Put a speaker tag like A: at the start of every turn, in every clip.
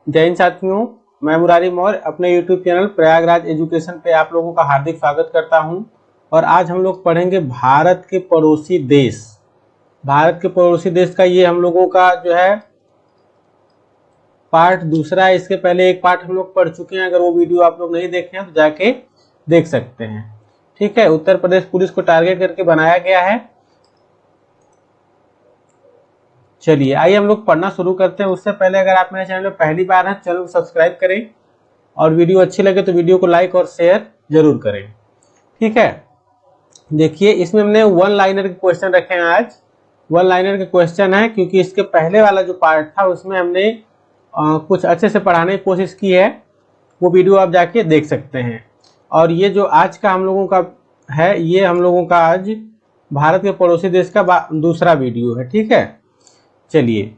A: जय हिंद साथियों, मैं मुरारी मौर्य अपने YouTube चैनल प्रयागराज एजुकेशन पे आप लोगों का हार्दिक स्वागत करता हूं। और आज हम लोग पढ़ेंगे भारत के पड़ोसी देश। भारत के पड़ोसी देश का ये हम लोगों का जो है पार्ट दूसरा है। इसके पहले एक पार्ट हम लोग पढ़ चुके हैं। अगर वो वीडियो आप लोग नहीं देखे हैं तो जाके देख सकते हैं। ठीक है, उत्तर प्रदेश पुलिस को टारगेट करके बनाया गया है। चलिए आइए हम लोग पढ़ना शुरू करते हैं। उससे पहले अगर आप मेरे चैनल में पहली बार हैं, चैनल को सब्सक्राइब करें और वीडियो अच्छी लगे तो वीडियो को लाइक और शेयर जरूर करें। ठीक है, देखिए इसमें हमने वन लाइनर के क्वेश्चन रखे हैं। आज वन लाइनर के क्वेश्चन है क्योंकि इसके पहले वाला जो पार्ट था उसमें हमने कुछ अच्छे से पढ़ाने की कोशिश की है। वो वीडियो आप जाके देख सकते हैं। और ये जो आज का हम लोगों का है, ये हम लोगों का आज भारत के पड़ोसी देश का दूसरा वीडियो है। ठीक है, चलिए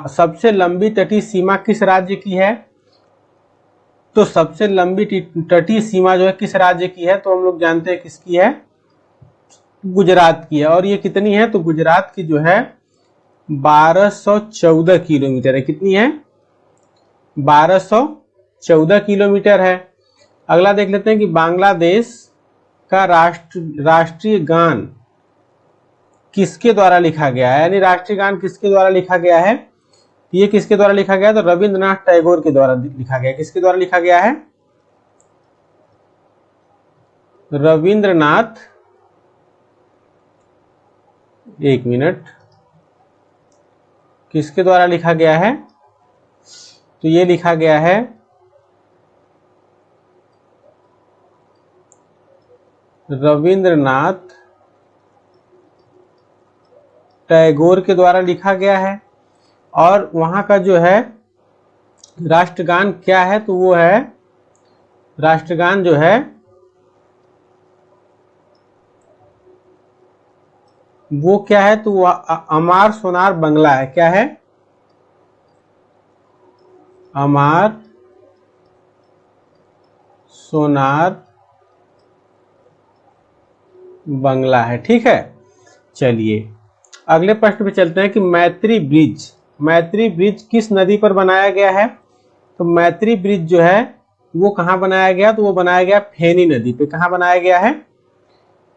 A: सबसे लंबी तटीय सीमा किस राज्य की है? तो सबसे लंबी तटीय सीमा जो है किस राज्य की है? तो हम लोग जानते हैं किसकी है, गुजरात की है। और ये कितनी है? तो गुजरात की जो है 1214 किलोमीटर है। कितनी है? 1214 किलोमीटर है। अगला देख लेते हैं कि बांग्लादेश का राष्ट्रीय गान किसके द्वारा लिखा गया है? यानी राष्ट्रीय गान किसके द्वारा लिखा गया है? ये किसके द्वारा लिखा गया है? तो रविंद्रनाथ टैगोर के द्वारा लिखा गया है। किसके द्वारा लिखा गया है? रविंद्रनाथ, एक मिनट, किसके द्वारा लिखा गया है? तो ये लिखा गया है रविंद्रनाथ टैगोर के द्वारा लिखा गया है। और वहां का जो है राष्ट्रगान क्या है? तो वो है, राष्ट्रगान जो है वो क्या है? तो वो अमार सोनार बंगला है। क्या है? अमार सोनार बंगला है। ठीक है, चलिए अगले प्रश्न पे चलते हैं कि मैत्री ब्रिज किस नदी पर बनाया गया है? तो मैत्री ब्रिज जो है वो कहाँ बनाया गया? तो वो बनाया गया फेनी नदी पे। कहाँ बनाया गया है?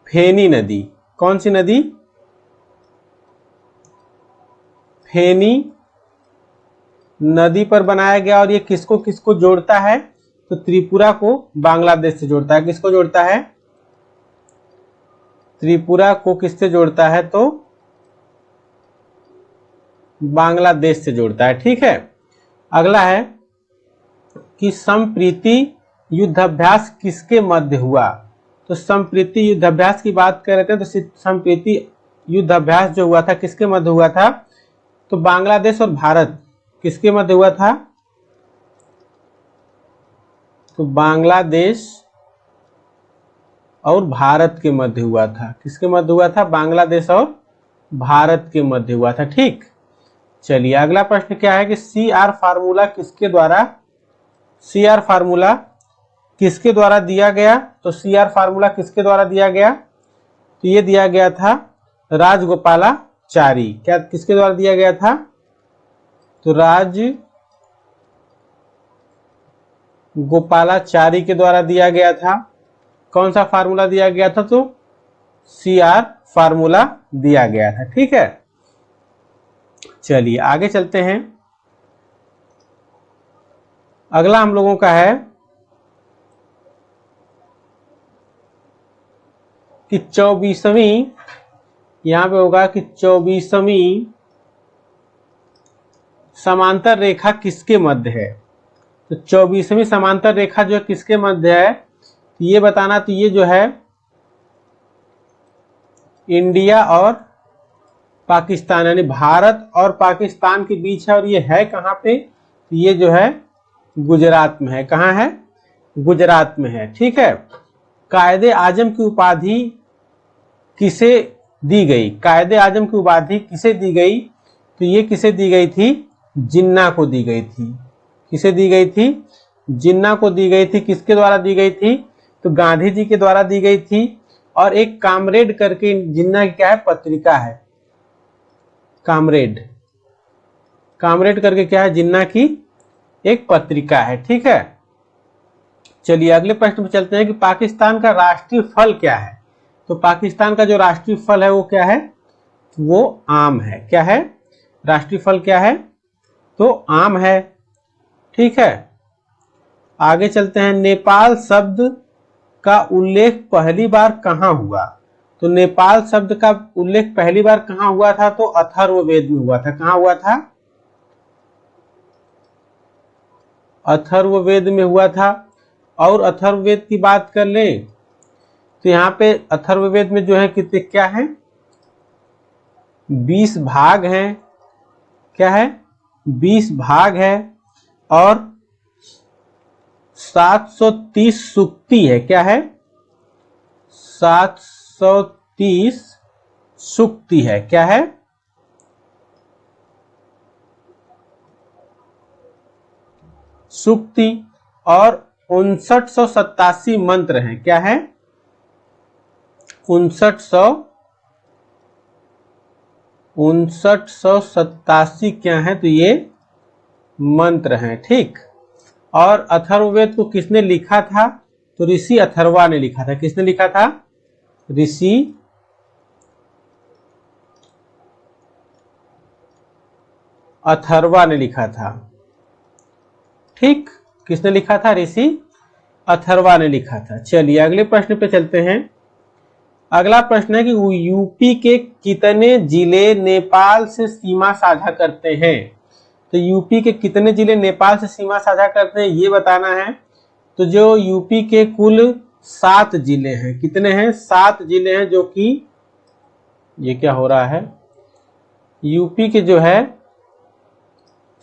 A: फेनी नदी। कौन सी नदी? फेनी नदी पर बनाया गया। और ये किसको किसको जोड़ता है? तो त्रिपुरा को बांग्लादेश से जोड़ता है। किसको जोड़ता है? त्रिपुरा को किससे जोड़ता है? तो बांग्लादेश से जोड़ता है। ठीक है, अगला है कि संप्रीति युद्धाभ्यास किसके मध्य हुआ? तो संप्रीति युद्धाभ्यास की बात कर रहे थे, तो संप्रीति युद्धाभ्यास जो हुआ था किसके मध्य हुआ था? तो बांग्लादेश और भारत किसके मध्य हुआ था? तो बांग्लादेश और भारत के मध्य हुआ था। किसके मध्य हुआ था? बांग्लादेश और भारत के मध्य हुआ था। ठीक, चलिए अगला प्रश्न क्या है कि CR फार्मूला किसके द्वारा दिया गया? तो CR फार्मूला किसके द्वारा दिया गया? तो ये दिया गया था राजगोपालाचारी। क्या किसके द्वारा दिया गया था? तो राजगोपालाचारी के द्वारा दिया गया था। कौन सा फार्मूला दिया गया था? तो CR फार्मूला दिया गया था। ठीक है, चलिए आगे चलते हैं। अगला हम लोगों का है कि 24वीं, यहां पे होगा कि 24वीं समांतर रेखा किसके मध्य है? तो 24वीं समांतर रेखा जो है किसके मध्य है? तो ये बताना। तो ये जो है इंडिया और पाकिस्तान यानी भारत और पाकिस्तान के बीच है। और ये है कहाँ पे? तो ये जो है गुजरात में है। कहाँ है? गुजरात में है। ठीक है, कायदे आजम की उपाधि किसे दी गई? कायदे आजम की उपाधि किसे दी गई? तो ये किसे दी गई थी? जिन्ना को दी गई थी। किसे दी गई थी? जिन्ना को दी गई थी। किसके द्वारा दी गई थी? तो गांधी जी के द्वारा दी गई थी। और एक कामरेड करके जिन्ना की क्या है? पत्रिका है, कामरेड। कामरेड करके क्या है? जिन्ना की एक पत्रिका है। ठीक है, चलिए अगले प्रश्न पे चलते हैं कि पाकिस्तान का राष्ट्रीय फल क्या है। तो पाकिस्तान का जो राष्ट्रीय फल है वो क्या है, वो आम है। क्या है, राष्ट्रीय फल क्या है, तो आम है। ठीक है, आगे चलते हैं। नेपाल शब्द का उल्लेख पहली बार कहाँ हुआ। तो नेपाल शब्द का उल्लेख पहली बार कहाँ हुआ था, तो अथर्ववेद में हुआ था। कहाँ हुआ था, अथर्ववेद में हुआ था। और अथर्ववेद की बात कर लें तो यहाँ पे अथर्ववेद में जो है कितने क्या है, 20 भाग हैं। क्या है, 20 भाग है और 730 सूक्ति है। क्या है, 730 सूक्ति है। क्या है, सूक्ति। और 5987 मंत्र हैं। क्या है, 5987 क्या है, तो ये मंत्र हैं। ठीक, और अथर्ववेद को किसने लिखा था, तो ऋषि अथर्वा ने लिखा था। किसने लिखा था, ऋषि अथर्वा ने लिखा था। ठीक, किसने लिखा था, ऋषि अथर्वा ने लिखा था। चलिए अगले प्रश्न पे चलते हैं। अगला प्रश्न है कि यूपी के कितने जिले नेपाल से सीमा साझा करते हैं। तो यूपी के कितने जिले नेपाल से सीमा साझा करते हैं ये बताना है। तो जो यूपी के कुल 7 जिले हैं, कितने हैं, 7 जिले हैं, जो कि ये क्या हो रहा है, यूपी के जो है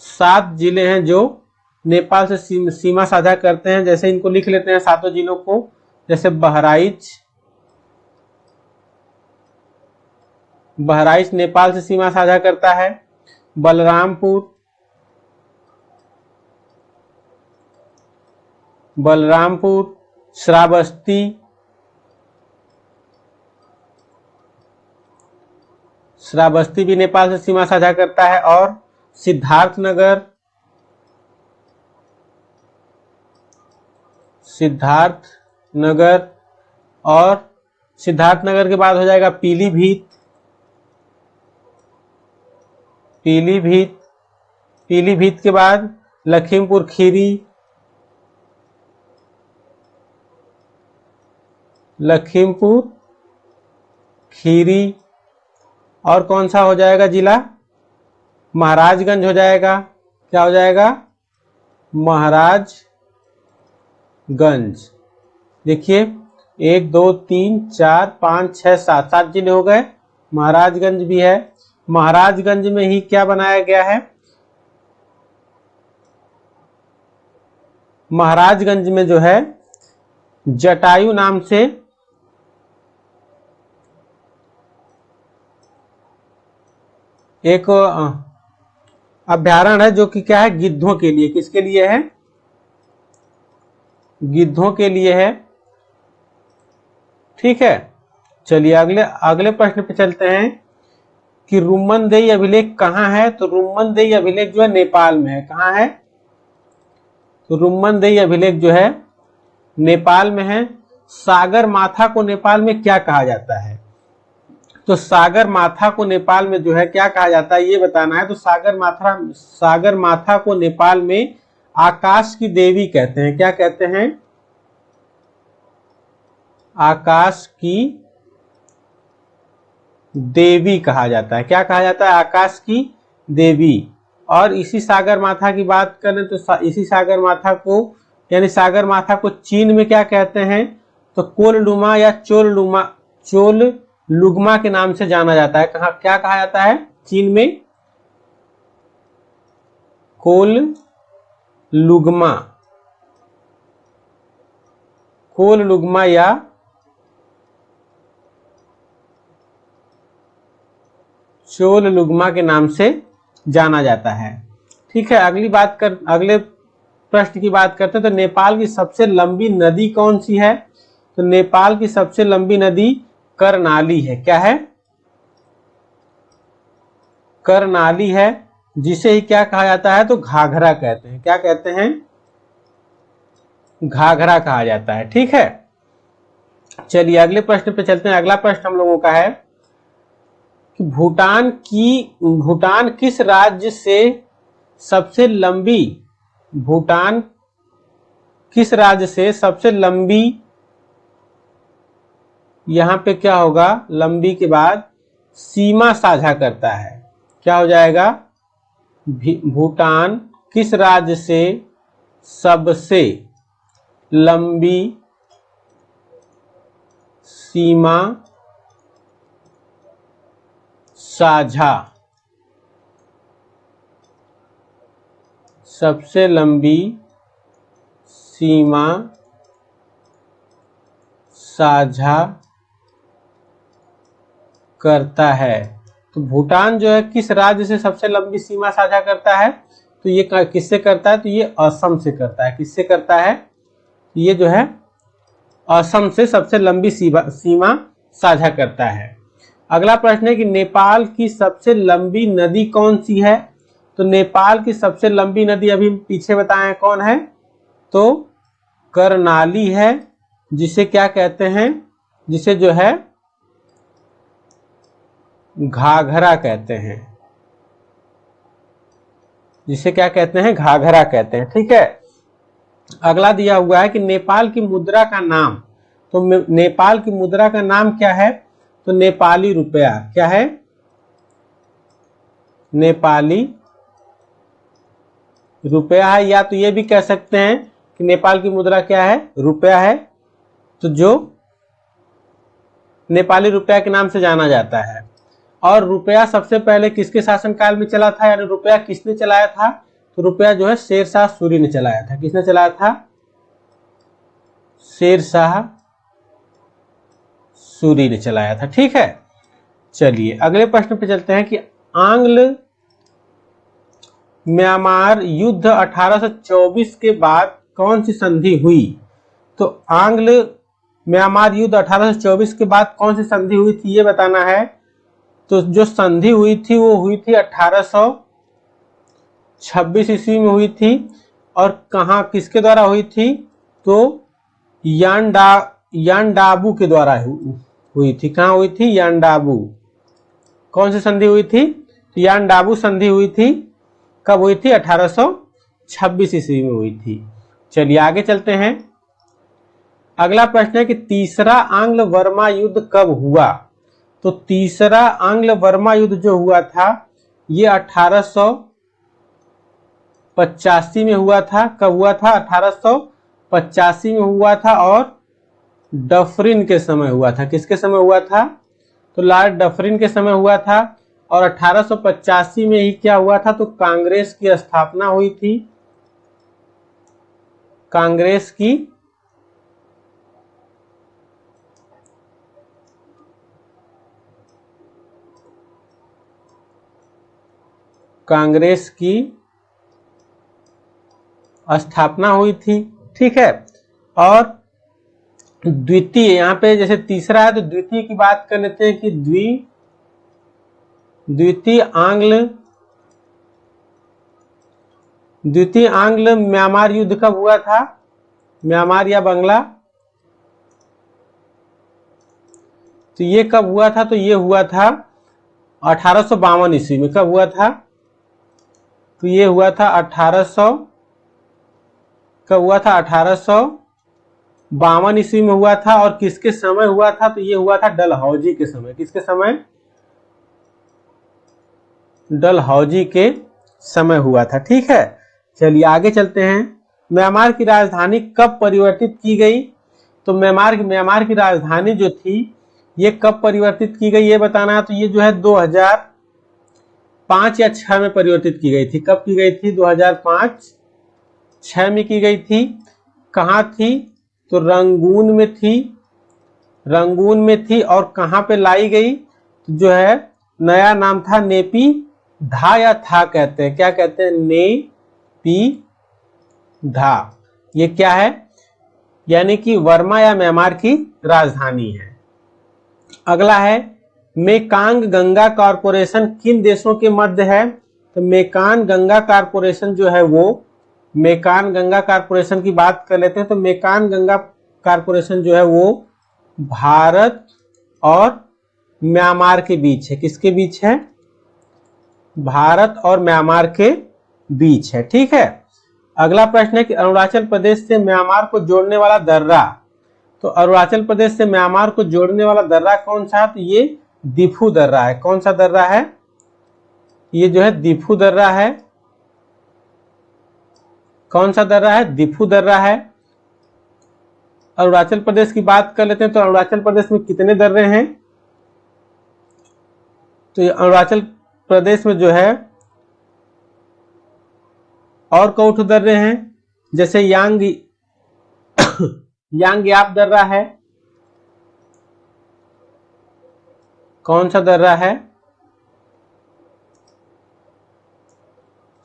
A: 7 जिले हैं जो नेपाल से सीमा साझा करते हैं। जैसे इनको लिख लेते हैं सातों जिलों को, जैसे बहराइच नेपाल से सीमा साझा करता है। बलरामपुर, श्रावस्ती भी नेपाल से सीमा साझा करता है। और सिद्धार्थनगर और सिद्धार्थनगर के बाद हो जाएगा पीलीभीत के बाद लखीमपुर खीरी और कौन सा हो जाएगा जिला, महाराजगंज हो जाएगा। क्या हो जाएगा, महाराजगंज। देखिए 1 2 3 4 5 6 7 जिले हो गए। महाराजगंज भी है। महाराजगंज में ही क्या बनाया गया है, महाराजगंज में जो है जटायु नाम से एक अभ्यारण्य है, जो कि क्या है, गिद्धों के लिए। किसके लिए है, गिद्धों के लिए है। ठीक है, चलिए अगले प्रश्न पे चलते हैं कि रुम्मनदेही अभिलेख कहाँ है। तो रुम्मनदेही अभिलेख जो है नेपाल में है। कहाँ है, तो रुम्मनदेही अभिलेख जो है नेपाल में है। सागर माथा को नेपाल में क्या कहा जाता है। तो सागर माथा को नेपाल में जो है क्या कहा जाता है ये बताना है। तो सागर माथा को नेपाल में आकाश की देवी कहते हैं। क्या कहते हैं, आकाश की देवी कहा जाता है। क्या कहा जाता है, आकाश की देवी। और इसी सागर माथा की बात करें तो इसी सागर माथा को यानी सागर माथा को चीन में क्या कहते हैं, तो कोललुमा या चोललुग्मा के नाम से जाना जाता है। कहा क्या कहा जाता है, चीन में कोललुग्मा या चोललुग्मा के नाम से जाना जाता है। ठीक है, अगले प्रश्न की बात करते हैं। तो नेपाल की सबसे लंबी नदी कौन सी है। तो नेपाल की सबसे लंबी नदी कर्णाली है। क्या है, कर्णाली है, जिसे ही क्या कहा जाता है, तो घाघरा कहते हैं। क्या कहते हैं? घाघरा कहा जाता है। ठीक है, चलिए अगले प्रश्न पे चलते हैं। अगला प्रश्न हम लोगों का है कि भूटान किस राज्य से सबसे लंबी भूटान किस राज्य से सबसे लंबी, यहां पे क्या होगा, लंबी के बाद सीमा साझा करता है। क्या हो जाएगा? भूटान किस राज्य से सबसे लंबी सीमा साझा सबसे लंबी सीमा साझा करता है। तो भूटान जो है किस राज्य से सबसे लंबी सीमा साझा करता है, तो ये किससे करता है, तो ये असम से करता है। किससे करता है? ये जो है असम से सबसे लंबी सीमा साझा करता है। अगला प्रश्न है कि नेपाल की सबसे लंबी नदी कौन सी है? तो नेपाल की सबसे लंबी नदी अभी पीछे बताएं कौन है, तो कर्णाली है, जिसे क्या कहते हैं, जिसे जो है घाघरा कहते हैं। जिसे क्या कहते हैं? घाघरा कहते हैं। ठीक है, अगला दिया हुआ है कि नेपाल की मुद्रा का नाम, तो नेपाल की मुद्रा का नाम क्या है, तो नेपाली रुपया। क्या है? नेपाली रुपया है, या तो ये भी कह सकते हैं कि नेपाल की मुद्रा क्या है, रुपया है, तो जो नेपाली रुपया के नाम से जाना जाता है। और रुपया सबसे पहले किसके शासनकाल में चला था, यानी रुपया किसने चलाया था, तो रुपया जो है शेरशाह सूरी ने चलाया था। किसने चलाया था? शेरशाह सूरी ने चलाया था। ठीक है, चलिए अगले प्रश्न पे चलते हैं कि आंग्ल म्यांमार युद्ध 1824 के बाद कौन सी संधि हुई? तो आंग्ल म्यांमार युद्ध 1824 के बाद कौन सी संधि हुई थी, ये बताना है। तो जो संधि हुई थी वो हुई थी 1826 ईस्वी में हुई थी। और कहाँ, किसके द्वारा हुई थी, तो यांडाबू के द्वारा हुई थी। कहाँ हुई थी? यांडाबू। कौन सी संधि हुई थी? यांडाबू संधि हुई थी। कब हुई थी? 1826 ईस्वी में हुई थी। चलिए आगे चलते हैं। अगला प्रश्न है कि तीसरा आंग्ल बर्मा युद्ध कब हुआ? तो तीसरा आंग्ल बर्मा युद्ध जो हुआ था ये 1885 में हुआ था। कब हुआ था? 1885 में हुआ था, और डफरिन के समय हुआ था। किसके समय हुआ था? तो लॉर्ड डफरिन के समय हुआ था। और 1885 में ही क्या हुआ था, तो कांग्रेस की स्थापना हुई थी। कांग्रेस की स्थापना हुई थी। ठीक है, और द्वितीय, यहां पे जैसे तीसरा है तो द्वितीय की बात कर लेते हैं कि द्वितीय आंग्ल म्यांमार युद्ध कब हुआ था? म्यांमार या बांग्ला, तो ये कब हुआ था? तो ये हुआ था 1852 ईस्वी में। कब हुआ था? तो ये हुआ था 1852 ईस्वी में हुआ था। और किसके समय हुआ था? तो ये हुआ था डलहौजी के समय। किसके समय? डलहौजी के समय हुआ था। ठीक है, चलिए आगे चलते हैं। म्यांमार की राजधानी कब परिवर्तित की गई? तो म्यांमार की राजधानी जो थी ये कब परिवर्तित की गई, ये बताना है। तो ये जो है 2005 या 6 में परिवर्तित की गई थी। कब की गई थी? 2005-6 में की गई थी। कहाँ थी? तो रंगून में थी। और कहाँ पे लाई गई? तो जो है नया नाम था नेपी धा, या था कहते हैं। क्या कहते हैं? नेपी धा। ये क्या है? यानी कि वर्मा या म्यांमार की राजधानी है। अगला है मेकांग गंगा कॉरपोरेशन किन देशों के मध्य है? तो मेकान गंगा कारपोरेशन जो है वो, मेकान गंगा कारपोरेशन की बात कर लेते हैं। तो मेकान गंगा कारपोरेशन जो है वो भारत और म्यांमार के बीच है। किसके बीच है? भारत और म्यांमार के बीच है। ठीक है। अगला प्रश्न है कि अरुणाचल प्रदेश से म्यांमार को जोड़ने वाला दर्रा, तो अरुणाचल प्रदेश से म्यांमार को जोड़ने वाला दर्रा कौन सा है? तो ये दिफू दर्रा है। कौन सा दर्रा है? ये जो है दिफू दर्रा है। कौन सा दर्रा है? दिफू दर्रा है। अरुणाचल प्रदेश की बात कर लेते हैं। तो अरुणाचल प्रदेश में कितने दर्रे हैं? तो ये अरुणाचल प्रदेश में जो है और कौन दर्रे हैं, जैसे यांगयाप दर्रा है। कौन सा दर्रा है?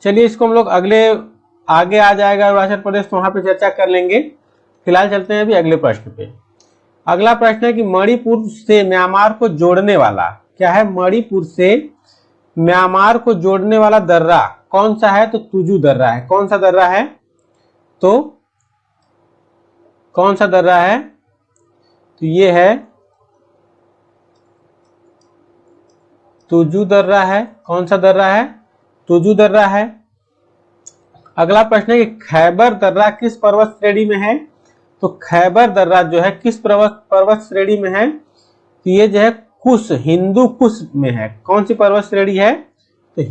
A: चलिए इसको हम लोग आगे आ जाएगा अरुणाचल प्रदेश, तो वहां पे चर्चा कर लेंगे। फिलहाल चलते हैं अभी अगले प्रश्न पे। अगला प्रश्न है कि मणिपुर से म्यांमार को जोड़ने वाला, क्या है? मणिपुर से म्यांमार को जोड़ने वाला दर्रा कौन सा है? तो तुजू दर्रा है। कौन सा दर्रा है? तो कौन सा दर्रा है? तो ये है तुजू दर्रा है। कौन सा दर्रा है? तुजू दर्रा है। अगला प्रश्न है कि खैबर दर्रा किस पर्वत श्रेणी में है? तो खैबर दर्रा जो है किस पर्वत श्रेणी में है? तो ये जो है कुश, हिंदू कुश में है। कौन सी पर्वत श्रेणी है? तो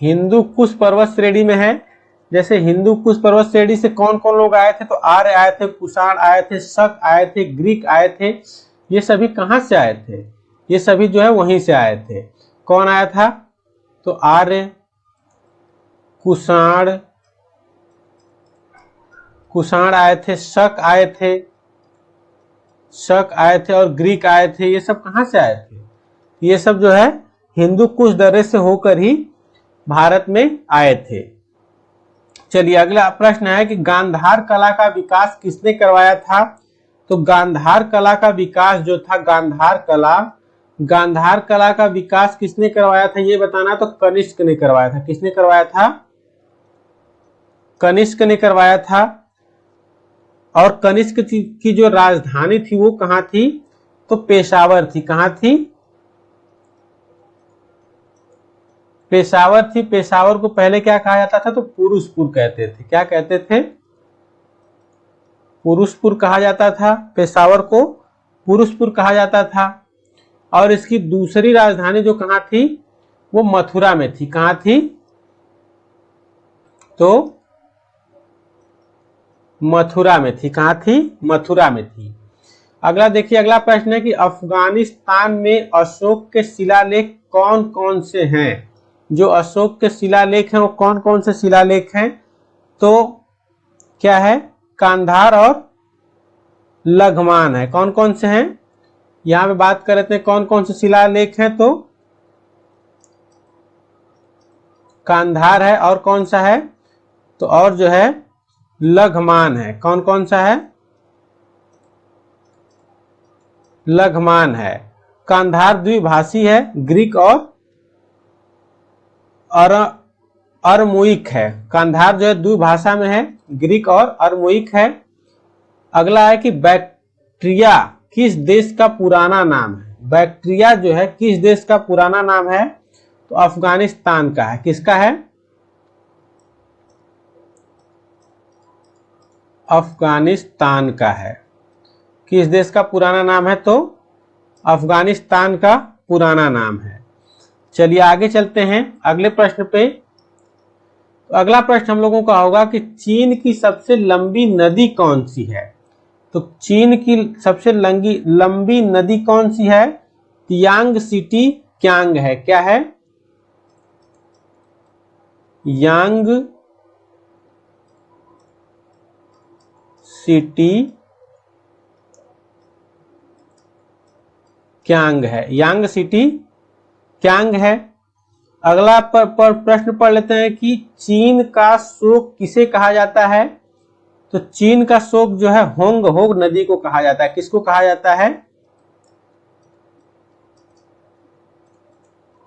A: हिंदू कुश पर्वत श्रेणी में है। जैसे हिंदू कुश पर्वत श्रेणी से कौन कौन लोग आए थे? तो आर्य आए थे, कुषाण आए थे, शक आए थे, ग्रीक आए थे। ये सभी कहां से आए थे? ये सभी जो है वहीं से आए थे। कौन आया था? तो आर्य, कुषाण आए थे, शक आए थे और ग्रीक आए थे। ये सब कहां से आए थे? ये सब जो है हिंदू कुश दर्रे से होकर ही भारत में आए थे। चलिए अगला प्रश्न है कि गांधार कला का विकास किसने करवाया था? तो गांधार कला का विकास जो था, गांधार कला का विकास किसने करवाया था ये बताना। तो कनिष्क ने करवाया था। किसने करवाया था? कनिष्क ने करवाया था। और कनिष्क की जो राजधानी थी वो कहां थी? तो पेशावर थी। कहां थी? पेशावर थी। पेशावर को पहले क्या कहा जाता था? तो पुरुषपुर कहते थे। क्या कहते थे? पुरुषपुर कहा जाता था। पेशावर को पुरुषपुर कहा जाता था। और इसकी दूसरी राजधानी जो कहां थी? वो मथुरा में थी। कहां थी? तो मथुरा में थी। कहां थी? मथुरा में थी। अगला देखिए, अगला प्रश्न है कि अफगानिस्तान में अशोक के शिलालेख कौन कौन से हैं? जो अशोक के शिलालेख हैं वो कौन कौन से शिलालेख हैं? तो क्या है? कांधार और लघमान है। कौन कौन से हैं? यहां पे बात कर रहे थे कौन कौन से शिलालेख हैं। तो कांधार है और कौन सा है? तो और जो है लघमान है। कौन कौन सा है? लघमान है। कांधार द्विभाषी है, ग्रीक और अरमुइक है। कांधार जो है द्विभाषा में है, ग्रीक और अरमुइक है। अगला है कि बैक्ट्रिया किस देश का पुराना नाम है? बैक्ट्रिया जो है किस देश का पुराना नाम है? तो अफगानिस्तान का है। किसका है? अफगानिस्तान का है। किस देश का पुराना नाम है? तो अफगानिस्तान का पुराना नाम है। चलिए आगे चलते हैं अगले प्रश्न पे। तो अगला प्रश्न हम लोगों का होगा कि चीन की सबसे लंबी नदी कौन सी है? तो चीन की सबसे लंबी नदी कौन सी है? यांग सिटी क्यांग है। क्या है? यांग सिटी क्यांग है। यांग सिटी क्यांग है। अगला प्रश्न पढ़ लेते हैं कि चीन का शोक किसे कहा जाता है? तो चीन का शोक जो है होंग नदी को कहा जाता है। किसको कहा जाता है?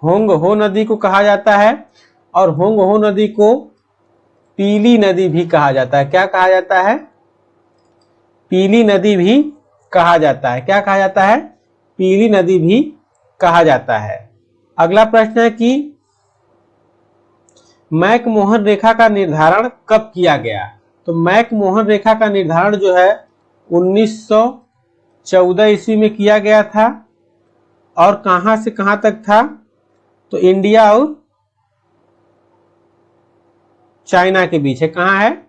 A: होंग हो नदी को कहा जाता है, और होंग हो नदी को पीली नदी भी कहा जाता है। क्या कहा जाता है? पीली नदी भी कहा जाता है। क्या कहा जाता है? पीली नदी भी कहा जाता है। अगला प्रश्न है कि मैकमोहन रेखा का निर्धारण कब किया गया? तो मैकमोहन रेखा का निर्धारण जो है 1914 ईस्वी में किया गया था। और कहां से कहां तक था? तो इंडिया और चाइना के बीच है। कहां है?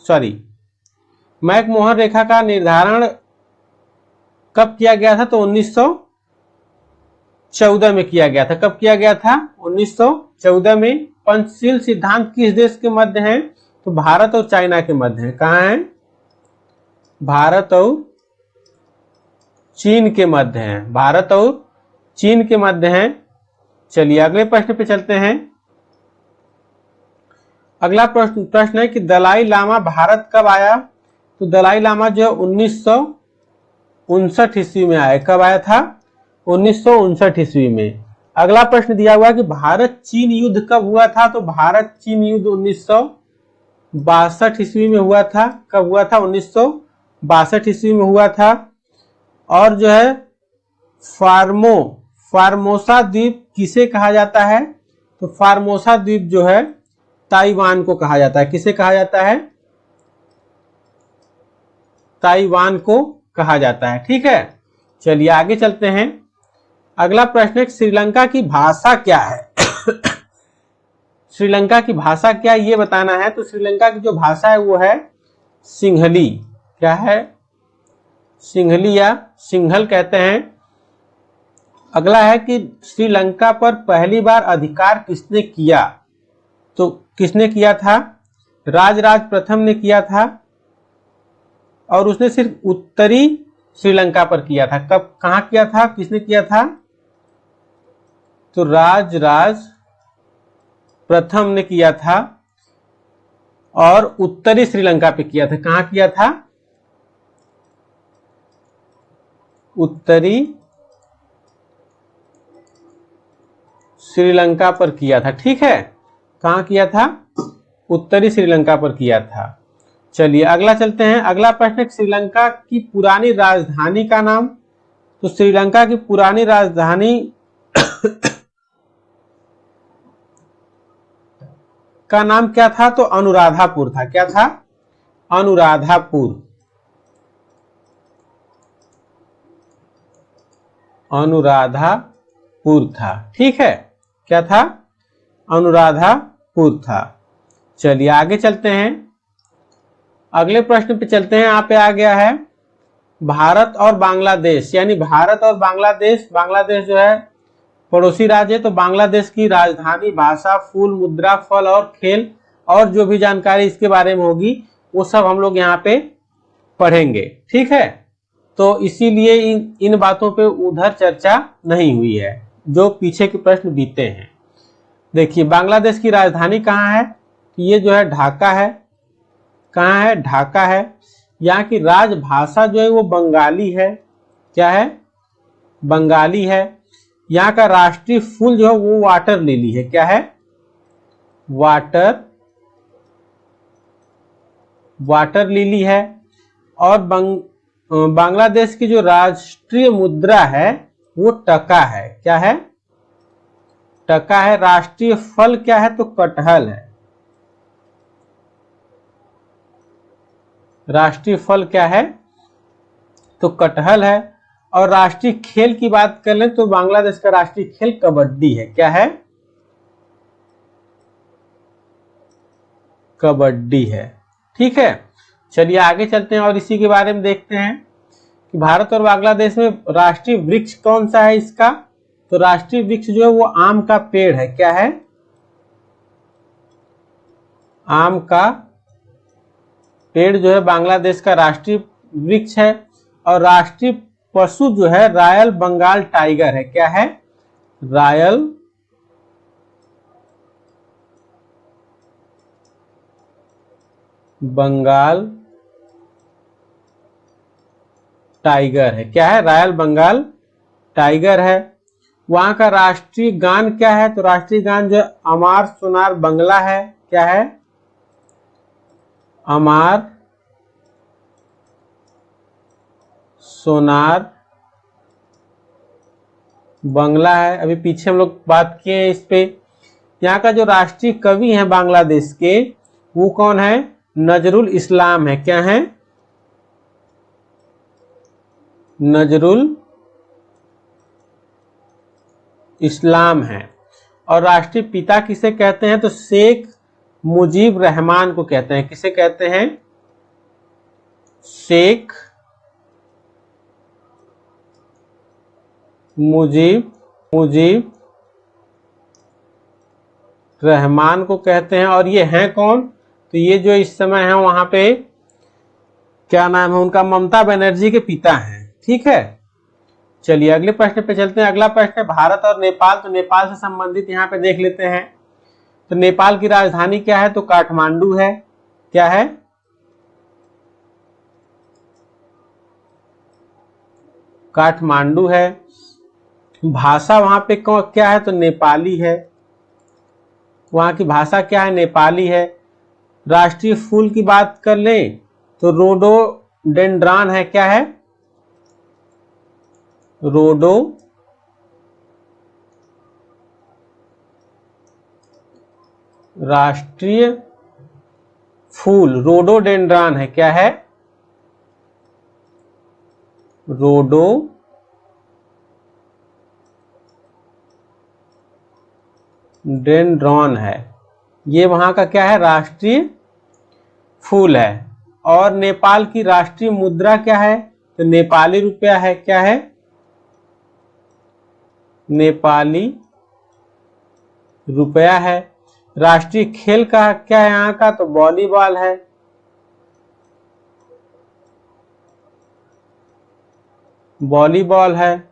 A: सॉरी, मैकमोहन रेखा का निर्धारण कब किया गया था? तो 1914 में किया गया था। कब किया गया था? 1914 में। पंचशील सिद्धांत किस देश के मध्य है? तो भारत और चाइना के मध्य है। कहां है? भारत और चीन के मध्य है। भारत और चीन के मध्य है। चलिए अगले प्रश्न पे चलते हैं। अगला प्रश्न है कि दलाई लामा भारत कब आया? तो दलाई लामा जो 1959 ईस्वी में आया। कब आया था? 1959 ईस्वी में। अगला प्रश्न दिया हुआ कि भारत चीन युद्ध कब हुआ था? तो भारत चीन युद्ध 1962 ईस्वी में हुआ था। कब हुआ था? 1962 ईस्वी में हुआ था। और जो है फार्मोसा द्वीप किसे कहा जाता है? तो फार्मोसा द्वीप जो है ताइवान को कहा जाता है। किसे कहा जाता है? ताइवान को कहा जाता है। ठीक है, चलिए आगे चलते हैं। अगला प्रश्न है श्रीलंका की भाषा क्या है? श्रीलंका की भाषा क्या ये बताना है। तो श्रीलंका की जो भाषा है वो है सिंहली। क्या है? सिंहली या सिंहल कहते हैं। अगला है कि श्रीलंका पर पहली बार अधिकार किसने किया? तो किसने किया था? राजराज प्रथम ने किया था। और उसने सिर्फ उत्तरी श्रीलंका पर किया था। कब, कहां किया था, किसने किया था? तो राजराज प्रथम ने किया था और उत्तरी श्रीलंका पे किया था। कहां किया था? उत्तरी श्रीलंका पर किया था। ठीक है, कहां किया था? उत्तरी श्रीलंका पर किया था। चलिए अगला चलते हैं। अगला प्रश्न है श्रीलंका की पुरानी राजधानी का नाम। तो श्रीलंका की पुरानी राजधानी का नाम क्या था? तो अनुराधापुर था। क्या था? अनुराधापुर। अनुराधापुर था। ठीक है, क्या था? अनुराधापुर था। चलिए आगे चलते हैं। अगले प्रश्न पे चलते हैं। यहाँ पे आ गया है भारत और बांग्लादेश, यानी भारत और बांग्लादेश। बांग्लादेश जो है पड़ोसी राज्य है। तो बांग्लादेश की राजधानी, भाषा, फूल, मुद्रा, फल और खेल और जो भी जानकारी इसके बारे में होगी वो सब हम लोग यहाँ पे पढ़ेंगे। ठीक है, तो इसीलिए इन बातों पे उधर चर्चा नहीं हुई है जो पीछे के प्रश्न बीते हैं। देखिए बांग्लादेश की राजधानी कहाँ है? ये जो है ढाका है। कहाँ है? ढाका है। यहाँ की राजभाषा जो है वो बंगाली है। क्या है? बंगाली है। यहाँ का राष्ट्रीय फूल जो है वो वाटर लिली है। क्या है? वाटर लिली है। और बांग्लादेश की जो राष्ट्रीय मुद्रा है वो टका है। क्या है? टका है। राष्ट्रीय फल क्या है? तो कटहल है। राष्ट्रीय फल क्या है? तो कटहल है। और राष्ट्रीय खेल की बात कर लें तो बांग्लादेश का राष्ट्रीय खेल कबड्डी है। क्या है? कबड्डी है। ठीक है, चलिए आगे चलते हैं और इसी के बारे में देखते हैं कि भारत और बांग्लादेश में राष्ट्रीय वृक्ष कौन सा है इसका। तो राष्ट्रीय वृक्ष जो है वो आम का पेड़ है। क्या है? आम का पेड़ जो है बांग्लादेश का राष्ट्रीय वृक्ष है। और राष्ट्रीय पशु जो है रॉयल बंगाल टाइगर है। क्या है? रॉयल बंगाल टाइगर है। क्या है? रॉयल बंगाल टाइगर है। वहां का राष्ट्रीय गान क्या है? तो राष्ट्रीय गान जो अमार सोनार बंगला है। क्या है? अमार सोनार बंगला है। अभी पीछे हम लोग बात किए हैं इस पे। यहाँ का जो राष्ट्रीय कवि है बांग्लादेश के, वो कौन है? नजरुल इस्लाम है। क्या है? नजरुल इस्लाम है। और राष्ट्रीय पिता किसे कहते हैं? तो शेख मुजीब रहमान को कहते हैं। किसे कहते हैं? शेख मुजीब रहमान को कहते हैं। और ये हैं कौन? तो ये जो इस समय है वहां पे, क्या नाम है उनका? ममता बनर्जी के पिता हैं। ठीक है, चलिए अगले प्रश्न पे चलते हैं। अगला प्रश्न है भारत और नेपाल। तो नेपाल से संबंधित यहाँ पे देख लेते हैं। तो नेपाल की राजधानी क्या है? तो काठमांडू है। क्या है? काठमांडू है। भाषा वहां पे क्या है? तो नेपाली है। वहां की भाषा क्या है? नेपाली है। राष्ट्रीय फूल की बात कर लें तो रोडोडेंड्रॉन है। क्या है? रोडो राष्ट्रीय फूल रोडोडेंड्रॉन है। क्या है? रोडोडेंड्रॉन है। ये वहां का क्या है? राष्ट्रीय फूल है। और नेपाल की राष्ट्रीय मुद्रा क्या है? तो नेपाली रुपया है। क्या है? नेपाली रुपया है। राष्ट्रीय खेल का क्या है यहाँ का? तो वॉलीबॉल है। वॉलीबॉल है।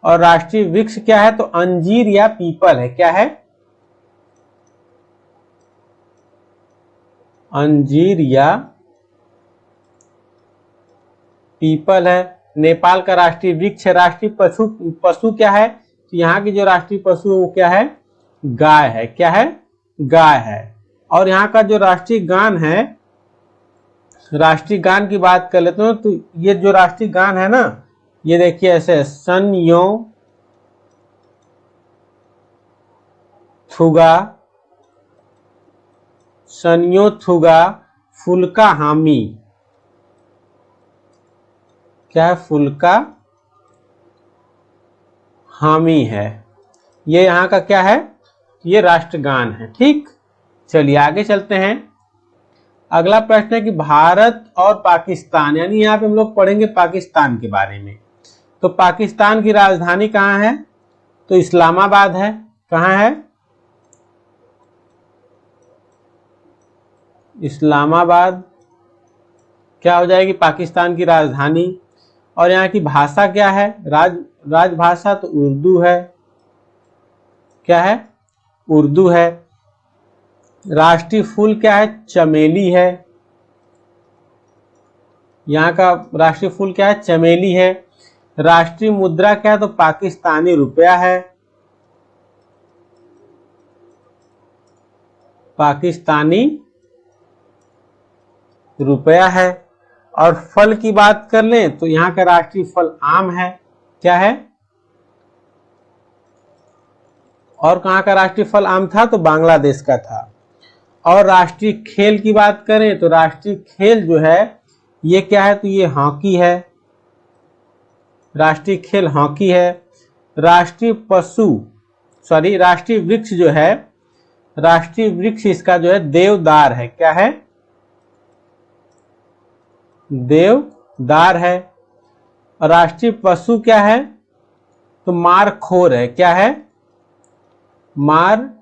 A: और राष्ट्रीय वृक्ष क्या है? तो अंजीर या पीपल है। क्या है? अंजीर या पीपल है। नेपाल का राष्ट्रीय वृक्ष है। राष्ट्रीय पशु क्या है? तो यहाँ की जो राष्ट्रीय पशु है वो क्या है? गाय है। क्या है? गाय है। और यहाँ का जो राष्ट्रीय गान है, राष्ट्रीय गान की बात कर लेते हैं। तो ये जो राष्ट्रीय गान है ना, ये देखिए ऐसे, सन्यो थुगा फुल्का हामी। क्या है? फुल्का हामी है। ये यहाँ का क्या है? ये राष्ट्रगान है। ठीक, चलिए आगे चलते हैं। अगला प्रश्न है कि भारत और पाकिस्तान, यानी यहाँ पे हम लोग पढ़ेंगे पाकिस्तान के बारे में। तो पाकिस्तान की राजधानी कहाँ है? तो इस्लामाबाद है। कहाँ है? इस्लामाबाद क्या हो जाएगी? पाकिस्तान की राजधानी। और यहाँ की भाषा क्या है? राजभाषा तो उर्दू है। क्या है? उर्दू है। राष्ट्रीय फूल क्या है? चमेली है। यहाँ का राष्ट्रीय फूल क्या है? चमेली है। राष्ट्रीय मुद्रा क्या है? तो पाकिस्तानी रुपया है। पाकिस्तानी रुपया है। और फल की बात कर लें तो यहाँ का राष्ट्रीय फल आम है। क्या है? और कहाँ का राष्ट्रीय फल आम था? तो बांग्लादेश का था। और राष्ट्रीय खेल की बात करें तो राष्ट्रीय खेल जो है ये क्या है? तो ये हॉकी है। राष्ट्रीय खेल हॉकी है। राष्ट्रीय राष्ट्रीय वृक्ष जो है, राष्ट्रीय वृक्ष इसका जो है देवदार है। क्या है? देवदार है। राष्ट्रीय पशु क्या है? तो मारखोर है। क्या है? मारखोर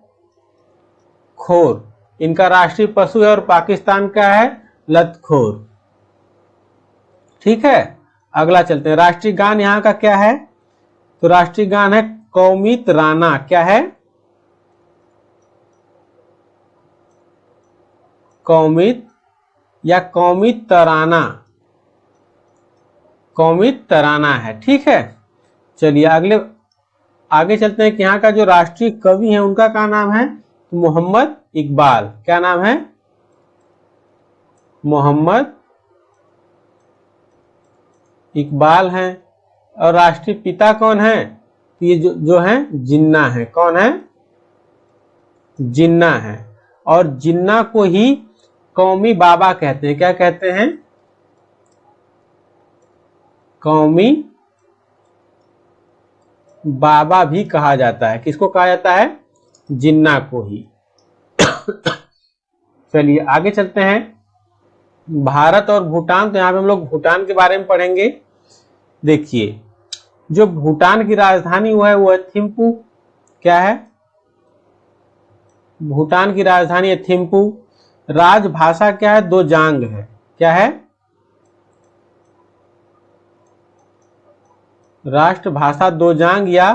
A: इनका राष्ट्रीय पशु है। और पाकिस्तान का है लतखोर। ठीक है, अगला चलते हैं। राष्ट्रीय गान यहाँ का क्या है? तो राष्ट्रीय गान है कौमी तराना। क्या है? कौमित या कौमी तराना, कौमी तराना है। ठीक है, चलिए आगे चलते हैं कि यहाँ का जो राष्ट्रीय कवि है उनका क्या नाम है, तो मोहम्मद इकबाल। क्या नाम है, मोहम्मद इकबाल है। और राष्ट्रीय पिता कौन है, तो ये जो है जिन्ना है। कौन है, जिन्ना है। और जिन्ना को ही कौमी बाबा कहते हैं। क्या कहते हैं, कौमी बाबा भी कहा जाता है। किसको कहा जाता है, जिन्ना को ही। चलिए आगे चलते हैं। भारत और भूटान, तो यहां पे हम लोग भूटान के बारे में पढ़ेंगे। देखिए, जो भूटान की राजधानी वो है थिम्पू। क्या है, भूटान की राजधानी है थिम्पू। राजभाषा क्या है, दोजांग है। क्या है, राष्ट्रभाषा दोजांग या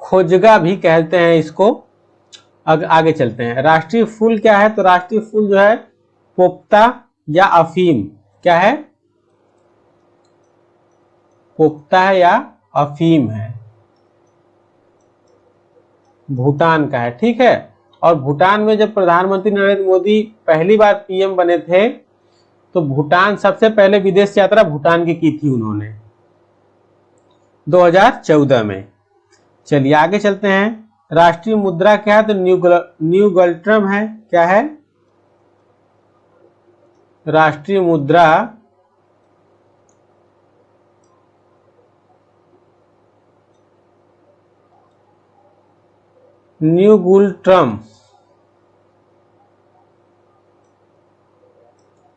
A: खोजगा भी कहते हैं इसको। आगे चलते हैं। राष्ट्रीय फूल क्या है, तो राष्ट्रीय फूल जो है पोप्ता या अफीम। क्या है, पोप्ता है या अफीम है, भूटान का है। ठीक है। और भूटान में जब प्रधानमंत्री नरेंद्र मोदी पहली बार पीएम बने थे, तो भूटान सबसे पहले विदेश यात्रा भूटान की थी उन्होंने 2014 में। चलिए आगे चलते हैं। राष्ट्रीय मुद्रा क्या है, तो न्यू गल्ट्रम है। क्या है, राष्ट्रीय मुद्रा न्यू गुल्ट्रम,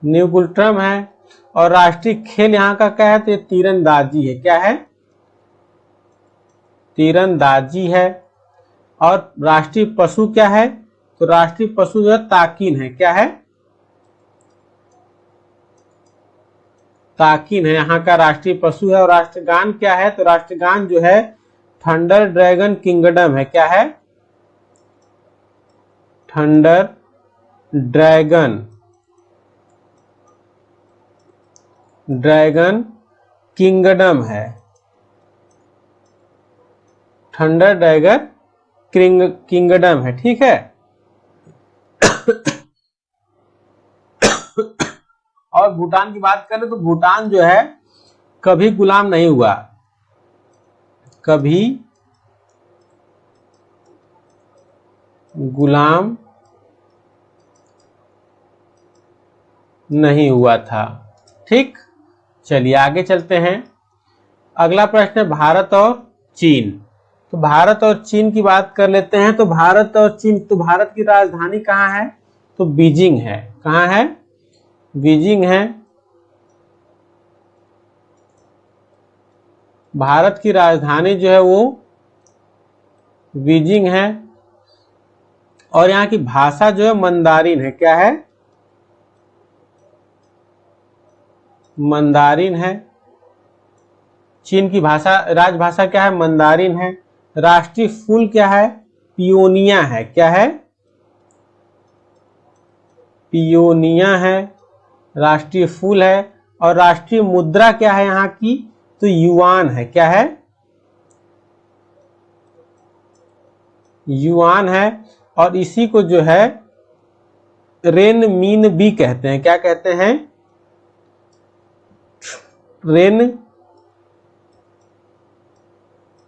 A: न्यू गुल्ट्रम है। और राष्ट्रीय खेल यहाँ का क्या है, तो ये तीरंदाजी है। क्या है, तीरंदाजी है। और राष्ट्रीय पशु क्या है, तो राष्ट्रीय पशु जो है ताकिन है। क्या है, ताकिन है यहाँ का राष्ट्रीय पशु है। और राष्ट्रगान क्या है, तो राष्ट्रगान जो है थंडर ड्रैगन किंगडम है। क्या है, थंडर ड्रैगन किंगडम है। थंडर ड्रैगन किंगडम है। ठीक है। और भूटान की बात करें तो भूटान जो है कभी गुलाम नहीं हुआ, कभी गुलाम नहीं हुआ था। ठीक। चलिए आगे चलते हैं। अगला प्रश्न है भारत और चीन। तो भारत और चीन की बात कर लेते हैं। तो भारत और चीन, तो भारत की राजधानी कहाँ है, तो बीजिंग है। कहाँ है, बीजिंग है। भारत की राजधानी जो है वो बीजिंग है। और यहाँ की भाषा जो है मंदारिन है। क्या है, मंदारिन है। चीन की भाषा, राजभाषा क्या है, मंदारिन है। राष्ट्रीय फूल क्या है, पियोनिया है। क्या है, पियोनिया है, राष्ट्रीय फूल है। और राष्ट्रीय मुद्रा क्या है यहाँ की, तो युआन है। क्या है, युआन है। और इसी को जो है रेन मीन भी कहते हैं। क्या कहते हैं, रेन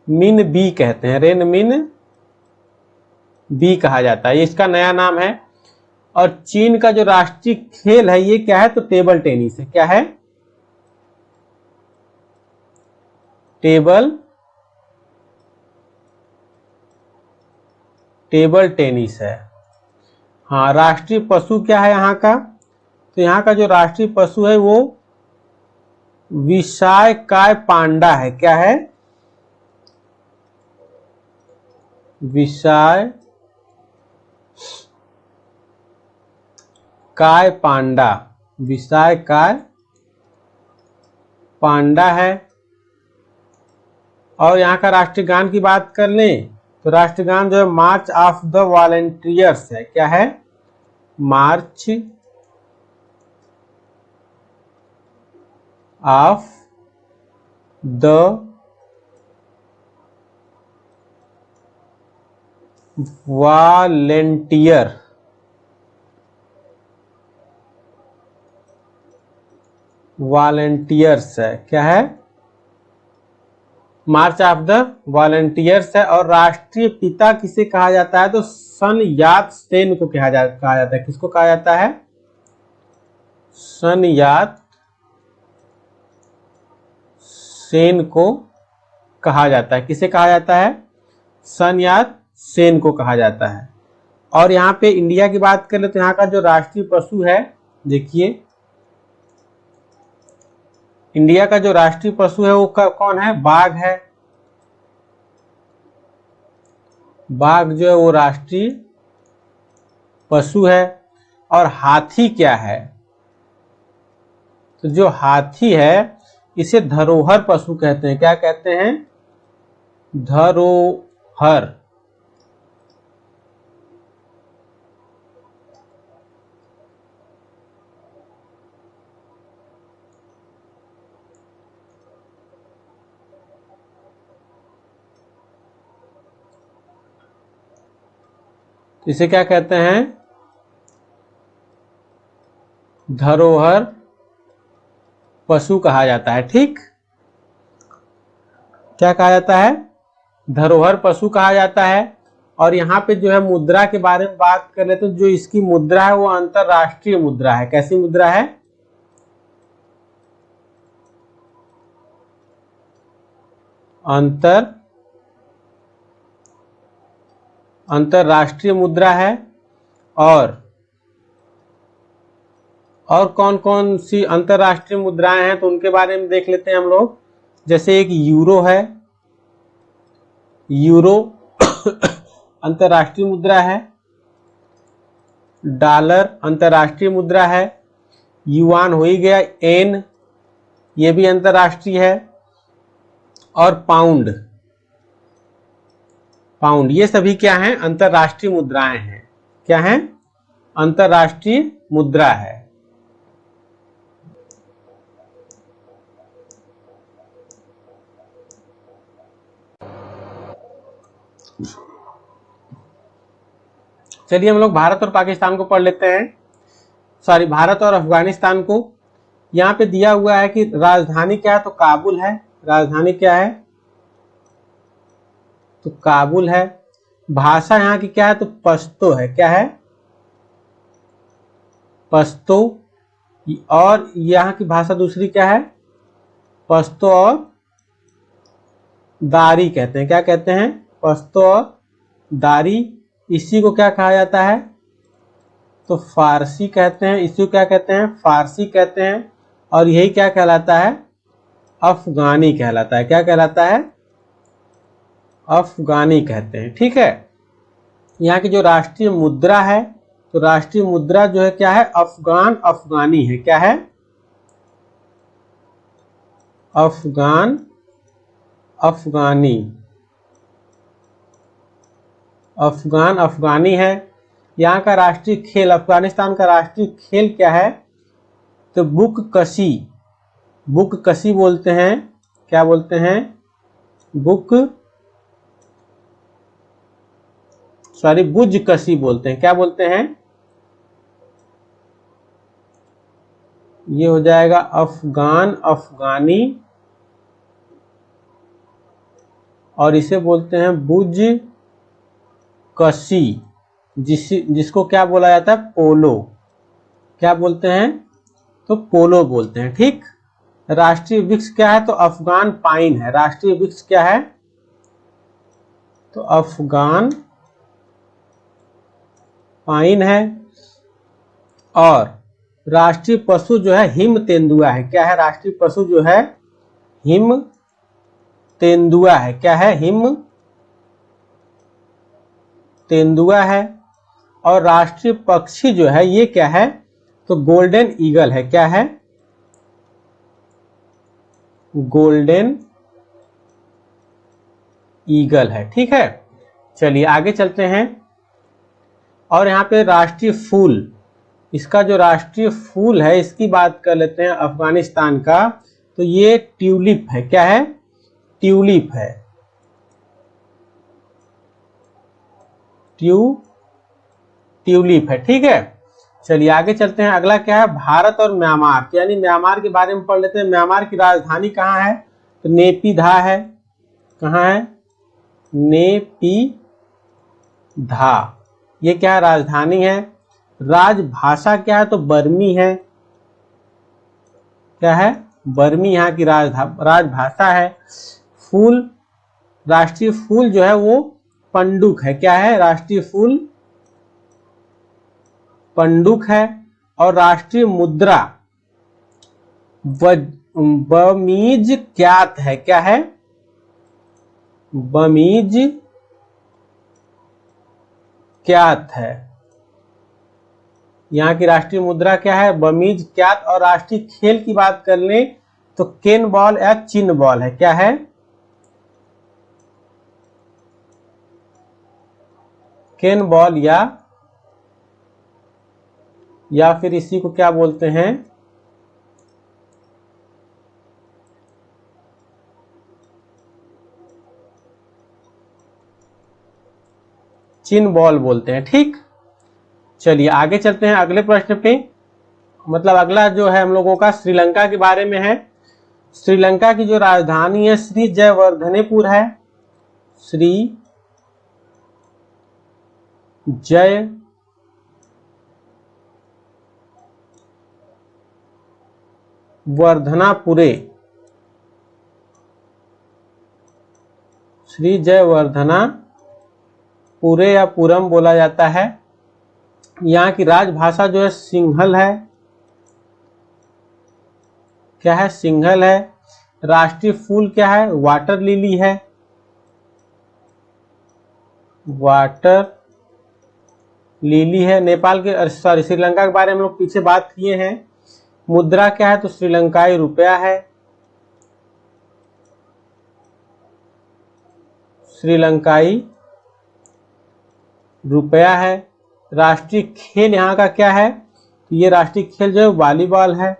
A: मिन बी कहते हैं। रेन मिन बी कहा जाता है, ये इसका नया नाम है। और चीन का जो राष्ट्रीय खेल है ये क्या है, तो टेबल टेनिस है। क्या है, टेबल टेनिस है। हाँ, राष्ट्रीय पशु क्या है यहाँ का, तो यहाँ का जो राष्ट्रीय पशु है वो विशालकाय पांडा है। क्या है, विशालकाय पांडा, विशालकाय पांडा है। और यहाँ का राष्ट्रीय गान की बात कर लें तो राष्ट्रगान जो है मार्च ऑफ द वॉलेंटियर्स है। क्या है, मार्च ऑफ द वॉलेंटियर, वॉलेंटियर्स है, क्या है, मार्च ऑफ द वॉलेंटियर्स है। और राष्ट्रीय पिता किसे कहा जाता है, तो सन यात सेन को कहा जाता है। किसको कहा जाता है, सन यात सेन को कहा जाता है। किसे कहा जाता है, सन यात सेन को कहा जाता है। और यहाँ पे इंडिया की बात कर ले तो यहाँ का जो राष्ट्रीय पशु है, देखिए इंडिया का जो राष्ट्रीय पशु है वो कौन है, बाघ है। बाघ जो है वो राष्ट्रीय पशु है। और हाथी क्या है, तो जो हाथी है इसे धरोहर पशु कहते हैं। क्या कहते हैं, धरोहर। इसे क्या कहते हैं, धरोहर पशु कहा जाता है। ठीक, क्या कहा जाता है, धरोहर पशु कहा जाता है। और यहाँ पे जो है मुद्रा के बारे में बात कर लेते हैं। जो इसकी मुद्रा है वो अंतरराष्ट्रीय मुद्रा है। कैसी मुद्रा है, अंतरराष्ट्रीय मुद्रा है। और कौन कौन सी अंतरराष्ट्रीय मुद्राएं हैं तो उनके बारे में देख लेते हैं हम लोग। जैसे एक यूरो है, यूरो अंतरराष्ट्रीय मुद्रा है। डॉलर अंतरराष्ट्रीय मुद्रा है। युआन हो ही गया, एन ये भी अंतरराष्ट्रीय है। और पाउंड, पाउंड ये सभी क्या हैं, अंतरराष्ट्रीय मुद्राएं हैं। क्या हैं, अंतरराष्ट्रीय मुद्रा है। चलिए हम लोग भारत और पाकिस्तान को पढ़ लेते हैं, सॉरी भारत और अफगानिस्तान को। यहाँ पे दिया हुआ है कि राजधानी क्या है, तो काबुल है। राजधानी क्या है, तो काबुल है। भाषा यहाँ की क्या है, तो पश्तो है। क्या है, पश्तो। और यहाँ की भाषा दूसरी क्या है, पश्तो और दारी कहते हैं। क्या कहते हैं, पश्तो और दारी। इसी को क्या कहा जाता है, तो फारसी कहते हैं। इसी को क्या कहते हैं, फारसी कहते हैं। और यही क्या कहलाता है, अफगानी कहलाता है। क्या कहलाता है, अफगानी कहते हैं। ठीक है, यहाँ की जो राष्ट्रीय मुद्रा है, तो राष्ट्रीय मुद्रा जो है क्या है, अफगान अफगानी है। क्या है, अफगान अफगानी, अफगान अफगानी है। यहाँ का राष्ट्रीय खेल, अफगानिस्तान का राष्ट्रीय खेल क्या है, तो बुक कशी, बुक कशी बोलते हैं। क्या बोलते हैं, बुक, सॉरी बुज कशी बोलते हैं। क्या बोलते हैं, ये हो जाएगा अफगान अफगानी। और इसे बोलते हैं बुज कशी, जिसको क्या बोला जाता है, पोलो। क्या बोलते हैं, तो पोलो बोलते हैं। ठीक, राष्ट्रीय वृक्ष क्या है, तो अफगान पाइन है। राष्ट्रीय वृक्ष क्या है, तो अफगान पाइन है। और राष्ट्रीय पशु जो है हिम तेंदुआ है। क्या है, राष्ट्रीय पशु जो है हिम तेंदुआ है। क्या है, हिम तेंदुआ है। और राष्ट्रीय पक्षी जो है ये क्या है, तो गोल्डन ईगल है। क्या है, गोल्डन ईगल है। ठीक है, चलिए आगे चलते हैं। और यहाँ पे राष्ट्रीय फूल, इसका जो राष्ट्रीय फूल है इसकी बात कर लेते हैं अफगानिस्तान का, तो ये ट्यूलिप है। क्या है, ट्यूलिप है। ट्यूलिप है। ठीक है, चलिए आगे चलते हैं। अगला क्या है, भारत और म्यांमार, यानी म्यांमार के बारे में पढ़ लेते हैं। म्यांमार की राजधानी कहाँ है, तो नेपिधा है। कहाँ है, नेपिधा, ये क्या है, राजधानी है। राजभाषा क्या है, तो बर्मी है। क्या है, बर्मी यहाँ की राजभाषा है। फूल, राष्ट्रीय फूल जो है वो पंडुक है। क्या है, राष्ट्रीय फूल पंडुक है। और राष्ट्रीय मुद्रा बमीज क्यात है। क्या है, बमीज क्यात है। यहाँ की राष्ट्रीय मुद्रा क्या है, बमीज क्यात। और राष्ट्रीय खेल की बात कर लें तो केन बॉल या चिन बॉल है। क्या है, केन बॉल या फिर इसी को क्या बोलते हैं, चिन बॉल बोलते हैं। ठीक, चलिए आगे चलते हैं अगले प्रश्न पे। मतलब अगला जो है हम लोगों का श्रीलंका के बारे में है। श्रीलंका की जो राजधानी है श्री जयवर्धनेपुर है। श्री जयवर्धनापुरे, श्री जयवर्धनापुरे या पुरम बोला जाता है। यहाँ की राजभाषा जो है सिंहल है। क्या है, सिंहल है। राष्ट्रीय फूल क्या है, वाटर लिली है। वाटर लिली है। नेपाल के सॉरी श्रीलंका के बारे में हम लोग पीछे बात किए हैं। मुद्रा क्या है, तो श्रीलंकाई रुपया है। श्रीलंकाई रुपया है। राष्ट्रीय खेल यहाँ का क्या है, तो ये राष्ट्रीय खेल जो है वॉलीबॉल है।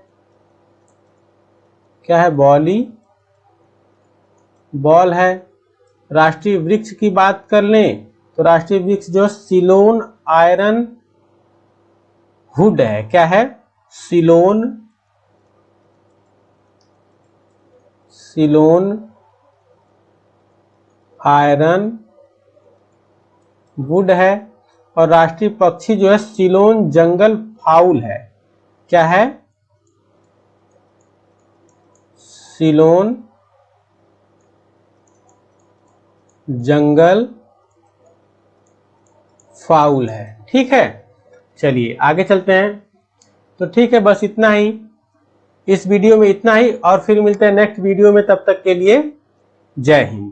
A: क्या है, वॉलीबॉल है। राष्ट्रीय वृक्ष की बात कर लें तो राष्ट्रीय वृक्ष जो सिलोन आयरन वुड है। क्या है, सिलोन आयरन वुड है। और राष्ट्रीय पक्षी जो है सिलोन जंगल फाउल है। क्या है, सिलोन जंगल फाउल है। ठीक है, चलिए आगे चलते हैं। तो ठीक है, बस इतना ही इस वीडियो में, इतना ही। और फिर मिलते हैं नेक्स्ट वीडियो में, तब तक के लिए जय हिंद।